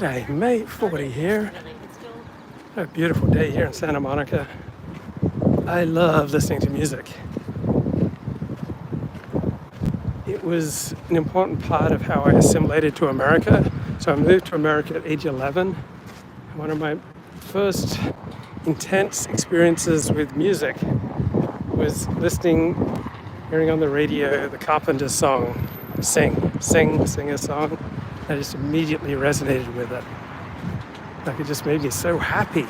Hey mate, 40 here. A beautiful day here in Santa Monica. I love listening to music. It was an important part of how I assimilated to America. So I moved to America at age 11. One of my first intense experiences with music was hearing on the radio the Carpenters song, Sing a song. I just immediately resonated with it. Like, it just made me so happy.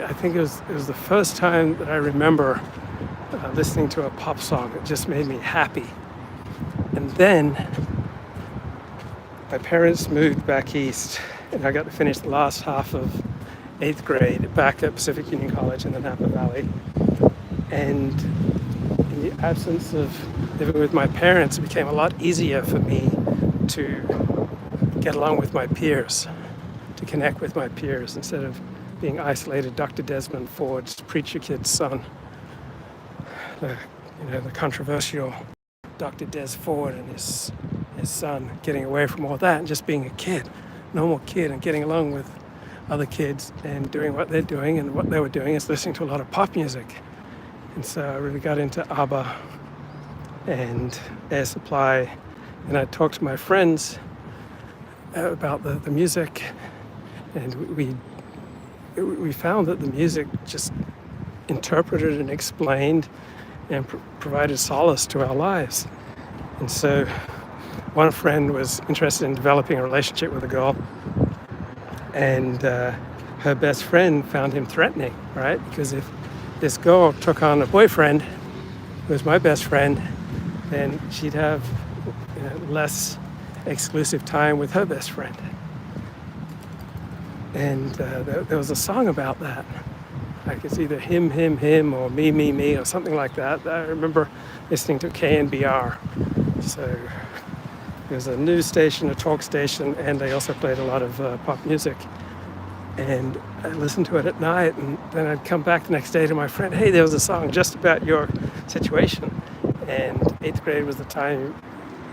I think it was the first time that I remember listening to a pop song. It just made me happy. And then my parents moved back east, and I got to finish the last half of 8th grade back at Pacific Union College in the Napa Valley. And in the absence of living with my parents, it became a lot easier for me to get along with my peers, to connect with my peers instead of being isolated. Dr. Desmond Ford's Preacher Kid's son, the controversial Dr. Des Ford and his son, getting away from all that and just being a kid, normal kid, and getting along with other kids and doing what they're doing. And what they were doing is listening to a lot of pop music. And so I really got into ABBA and Air Supply, and I talked to my friends about the music, and we found that the music just interpreted and explained and provided solace to our lives. And so one friend was interested in developing a relationship with a girl, and her best friend found him threatening, right? Because if this girl took on a boyfriend who was my best friend, then she'd have less exclusive time with her best friend. And there was a song about that. Like, it's either him, or me, or something like that. I remember listening to KNBR. So it was a news station, a talk station, and they also played a lot of pop music. And I listened to it at night, and then I'd come back the next day to my friend, hey, there was a song just about your situation. And 8th grade was the time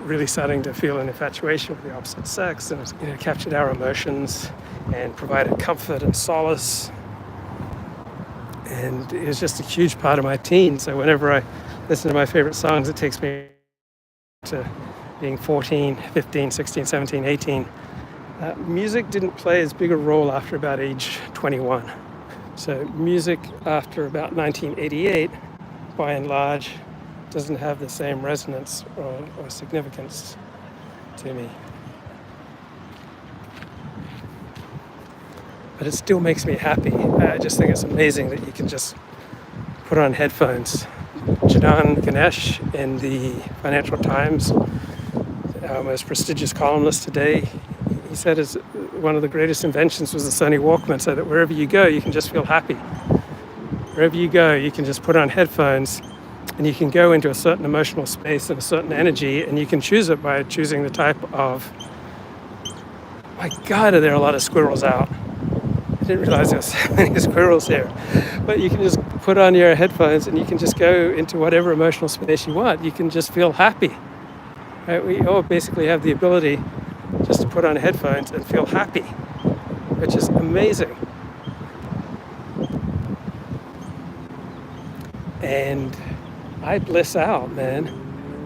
really starting to feel an infatuation with the opposite sex, and it captured our emotions and provided comfort and solace. And it was just a huge part of my teen. So whenever I listen to my favorite songs, it takes me to being 14, 15, 16, 17, 18. Music didn't play as big a role after about age 21. So music after about 1988, by and large, doesn't have the same resonance or significance to me. But it still makes me happy. I just think it's amazing that you can just put on headphones. Jadon Ganesh in the Financial Times, our most prestigious columnist today, he said one of the greatest inventions was the Sony Walkman, so that wherever you go, you can just feel happy. Wherever you go, you can just put on headphones, and you can go into a certain emotional space and a certain energy, and you can choose it by choosing the type of, my God, are there a lot of squirrels out? I didn't realize there were so many squirrels here. But you can just put on your headphones and you can just go into whatever emotional space you want. You can just feel happy. Right? We all basically have the ability just to put on headphones and feel happy, which is amazing. And I bliss out, man.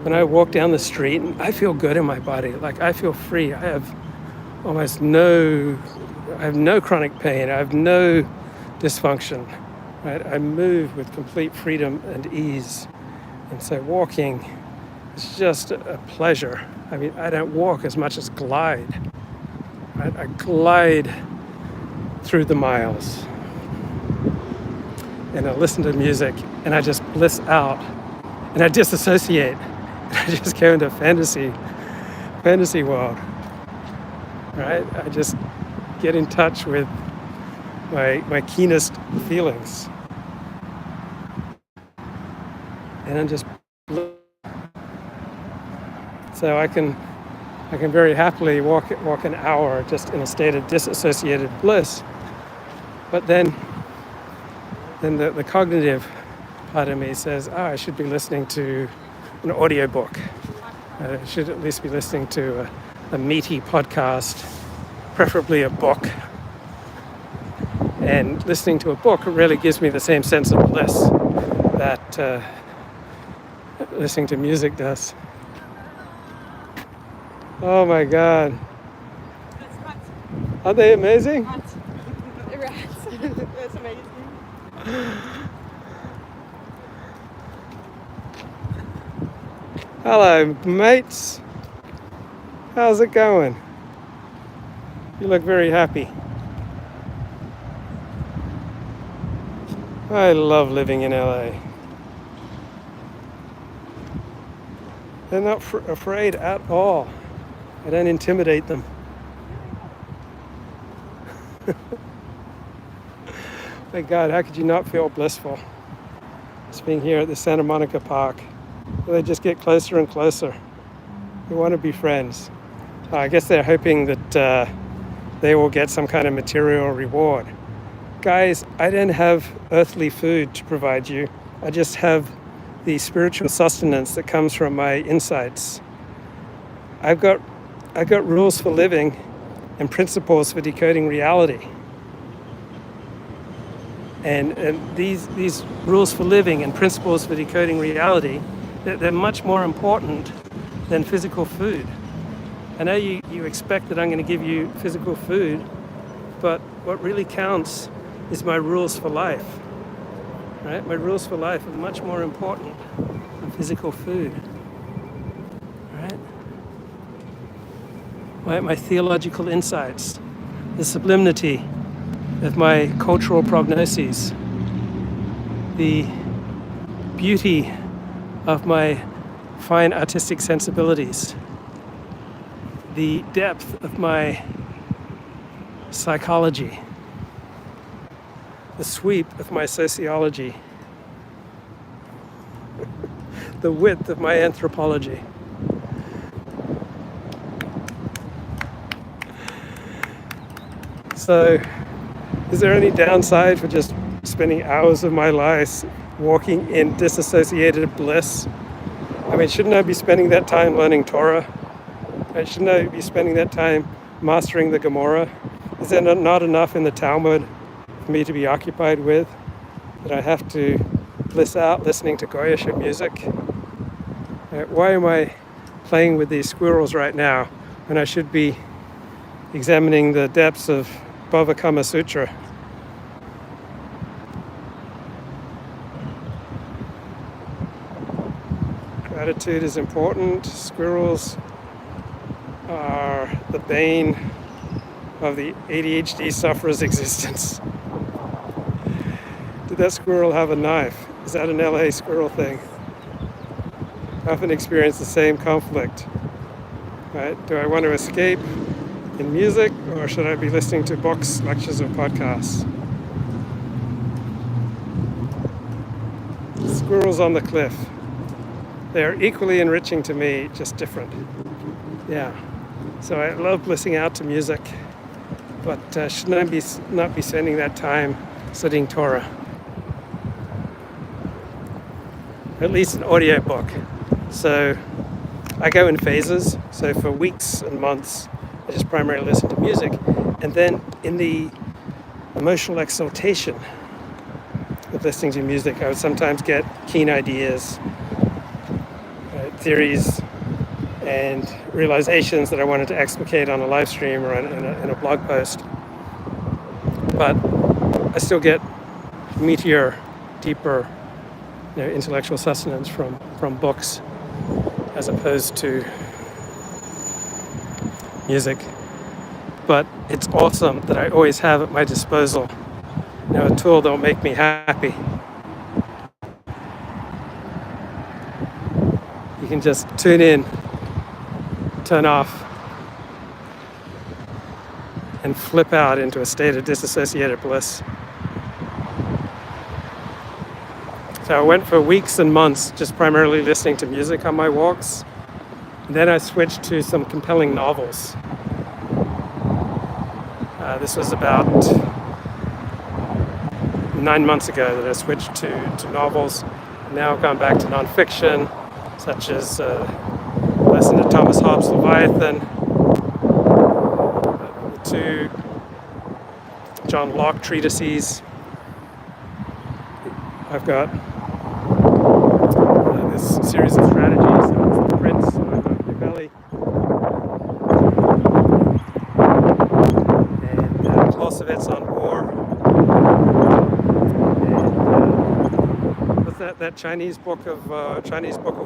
When I walk down the street, and I feel good in my body. Like, I feel free. I have no chronic pain. I have no dysfunction. Right? I move with complete freedom and ease. And so walking is just a pleasure. I mean, I don't walk as much as glide. Right? I glide through the miles. And I listen to music, and I just bliss out. And I disassociate. And I just go into fantasy world. Right? I just get in touch with my keenest feelings. And I'm just, so I can very happily walk an hour just in a state of disassociated bliss. But then the cognitive part of me says, I should be listening to an audiobook. I should at least be listening to a meaty podcast preferably a book. And listening to a book really gives me the same sense of bliss that listening to music does. Oh my God. Aren't they amazing? Rats. That's amazing. Hello, mates. How's it going? You look very happy. I love living in LA. They're not afraid at all. I don't intimidate them. My God, how could you not feel blissful? Just being here at the Santa Monica Park. They just get closer and closer. They want to be friends. I guess they're hoping that they will get some kind of material reward. Guys, I don't have earthly food to provide you. I just have the spiritual sustenance that comes from my insights. I've got rules for living and principles for decoding reality. And these rules for living and principles for decoding reality, they're much more important than physical food. I know you expect that I'm going to give you physical food, but what really counts is my rules for life. Right? My rules for life are much more important than physical food. Right? My theological insights, the sublimity of my cultural prognoses, the beauty of my fine artistic sensibilities, the depth of my psychology, the sweep of my sociology, the width of my anthropology. So, is there any downside for just spending hours of my life walking in disassociated bliss? I mean, shouldn't I be spending that time learning Torah? Shouldn't I be spending that time mastering the Gemara? Is there not enough in the Talmud for me to be occupied with, that I have to bliss out listening to Goyish music? Why am I playing with these squirrels right now when I should be examining the depths of Bhava Kama Sutra? Gratitude is important. Squirrels are the bane of the ADHD sufferer's existence. Did that squirrel have a knife? Is that an LA squirrel thing? I often experience the same conflict. Right? Do I want to escape in music, or should I be listening to books, lectures, or podcasts? Squirrels on the cliff. They're equally enriching to me, just different. Yeah. So I love blissing out to music, but should I not be spending that time studying Torah? At least an audio book. So I go in phases. So for weeks and months, I just primarily listen to music. And then in the emotional exaltation of listening to music, I would sometimes get keen ideas, theories, and realizations that I wanted to explicate on a live stream or in a blog post. But I still get meatier, deeper, intellectual sustenance from books as opposed to music. But it's awesome that I always have at my disposal a tool that will make me happy. You can just tune in, turn off, and flip out into a state of disassociated bliss. So I went for weeks and months just primarily listening to music on my walks. And then I switched to some compelling novels. This was about 9 months ago that I switched to novels. Now I've gone back to nonfiction, such as listen to Thomas Hobbes' Leviathan, to John Locke treatises. I've got this series of strategies, the Prince, Machiavelli, and Clausewitz's on war. And what's that Chinese book of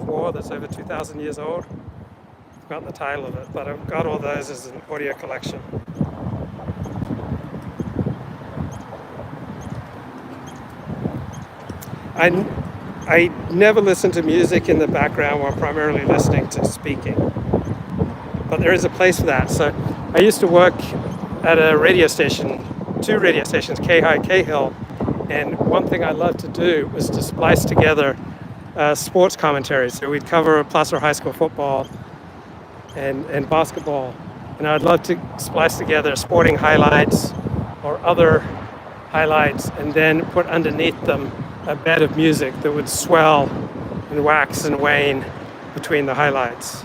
war that's over 2,000 years old? I've forgotten the title of it, but I've got all those as an audio collection. I never listen to music in the background while primarily listening to speaking, but there is a place for that. So I used to work at a radio station, 2 radio stations, K-High, K-Hill, and one thing I loved to do was to splice together sports commentaries. So we'd cover Placer High School football and basketball, and I'd love to splice together sporting highlights or other highlights and then put underneath them a bed of music that would swell and wax and wane between the highlights.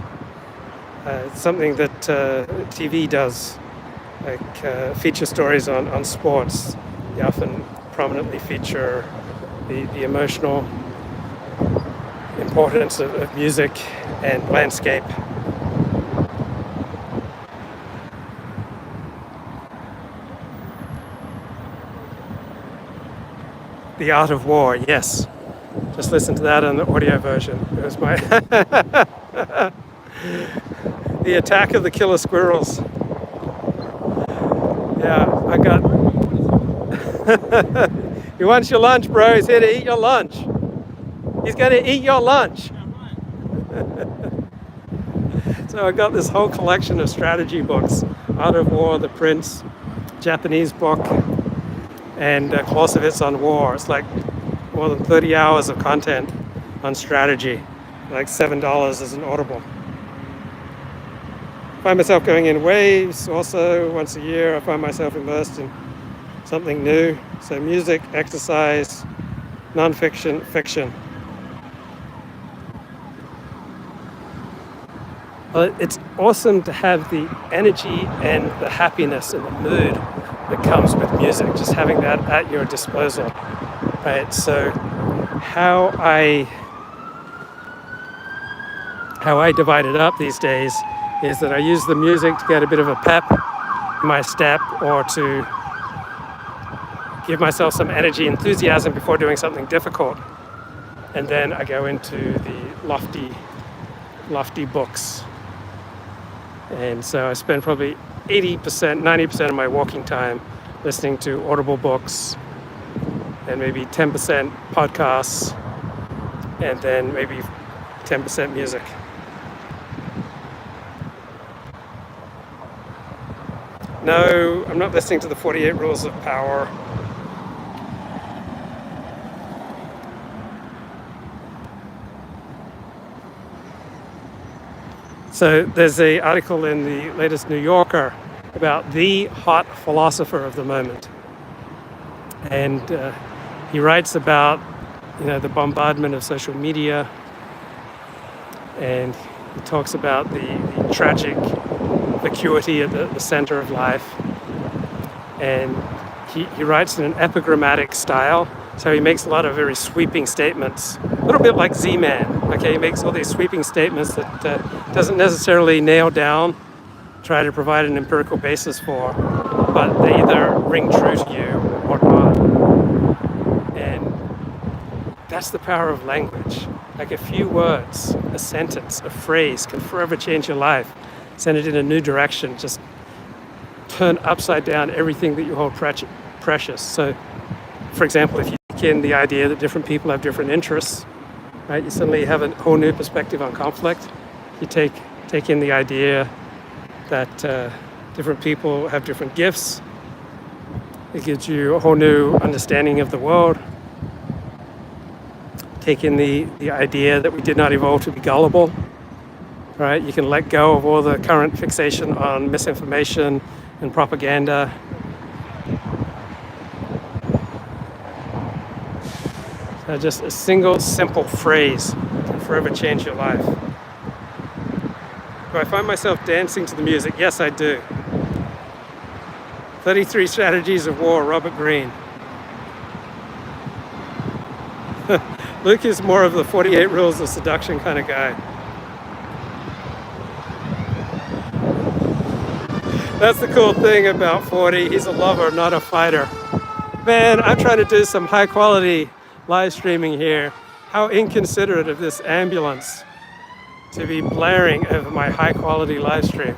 It's something that TV does, like feature stories on sports. They often prominently feature the emotional importance of music and landscape. The Art of War, yes. Just listen to that on the audio version. It was my The Attack of the Killer Squirrels. Yeah, I got He wants your lunch, bro. He's here to eat your lunch. He's gonna eat your lunch. So I got this whole collection of strategy books. Art of War, The Prince, Japanese book, and Clausewitz's on war. It's like more than 30 hours of content on strategy, like $7 as an Audible. I find myself going in waves also once a year. I find myself immersed in something new. So music, exercise, non-fiction, fiction. Well, it's awesome to have the energy and the happiness and the mood that comes with music, just having that at your disposal, right? So how I divide it up these days is that I use the music to get a bit of a pep in my step or to give myself some energy, enthusiasm before doing something difficult. And then I go into the lofty books. And so I spend probably 80%, 90% of my walking time listening to Audible books, and maybe 10% podcasts, and then maybe 10% music. No, I'm not listening to the 48 Rules of Power. So there's an article in the latest New Yorker about the hot philosopher of the moment. And he writes about, the bombardment of social media, and he talks about the tragic vacuity at the center of life. And he writes in an epigrammatic style, so he makes a lot of very sweeping statements, a little bit like Z-Man. Okay, he makes all these sweeping statements that doesn't necessarily nail down, try to provide an empirical basis for, but they either ring true to you or not. And that's the power of language. Like a few words, a sentence, a phrase can forever change your life, send it in a new direction, just turn upside down everything that you hold precious. So, for example, if you take in the idea that different people have different interests, right, you suddenly have a whole new perspective on conflict. You take in the idea that different people have different gifts. It gives you a whole new understanding of the world. Take in the idea that we did not evolve to be gullible, right? You can let go of all the current fixation on misinformation and propaganda. So just a single simple phrase can forever change your life. Do I find myself dancing to the music? Yes, I do. 33 Strategies of War, Robert Greene. Luke is more of the 48 Rules of Seduction kind of guy. That's the cool thing about 40. He's a lover, not a fighter. Man, I'm trying to do some high quality live streaming here. How inconsiderate of this ambulance to be blaring over my high quality live stream.